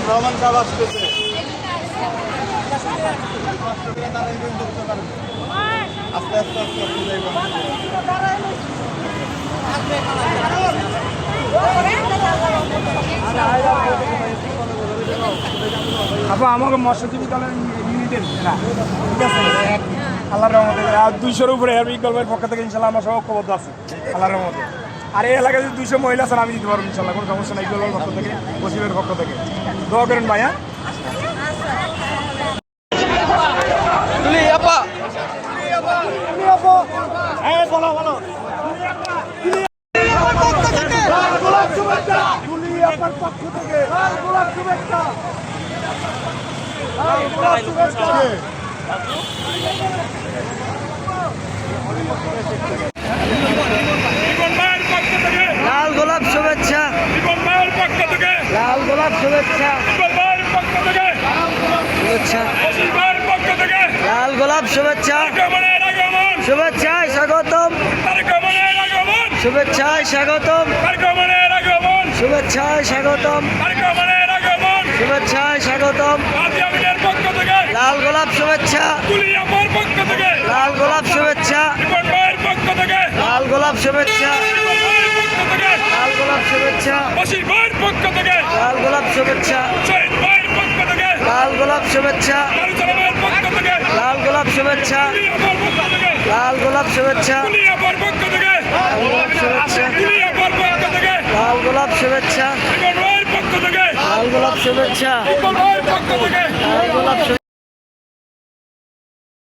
রহমান সাহেব আসতেছে। আস্তে আস্তে আস্তে আস্তে যাইবেন। আপা আমাকে মৎস্যজীবী দলের ইউনিটের না ঠিক আছে আল্লাহর রহমতে আর 200-এর উপরে ইকবাল ভাইয়ের পক্ষ থেকে ইনশাল্লাহ আমার সব ঐক্যবদ্ধ আছে আল্লাহর রহমতে। আর এই এলাকায় যদি 200 মহিলা আছেন আমি দিতে পারবো ইনশাল্লাহ, কোনো সমস্যা নেই। ইকবাল ভাইয়ের পক্ষ থেকে, ওসিমের পক্ষ থেকে দোয়া করেন ভাইয়া। বলো বলো লাল গোলাপ শুভেচ্ছা, লাল গোলাপ শুভেচ্ছা, শুভেচ্ছা, লাল গোলাপ শুভেচ্ছা, শুভেচ্ছায় স্বাগতম, শুভেচ্ছায় স্বাগতম, শুভেচ্ছায় স্বাগতম, শুভেচ্ছায় স্বাগতম, লাল গোলাপ শুভেচ্ছা, লাল গোলাপ শুভেচ্ছা, লাল গোলাপ শুভেচ্ছা, লাল গোলাপ শুভেচ্ছা, লাল গোলাপ শুভেচ্ছা, লাল গোলাপ শুভেচ্ছা, লাল গোলাপ শুভেচ্ছা, লাল গোলাপ শুভেচ্ছা, লাল গোলাপ শুভেচ্ছা, লাল গোলাপ শুভেচ্ছা, লাল গোলাপ শুভেচ্ছা, লাল গোলাপ শুভেচ্ছা,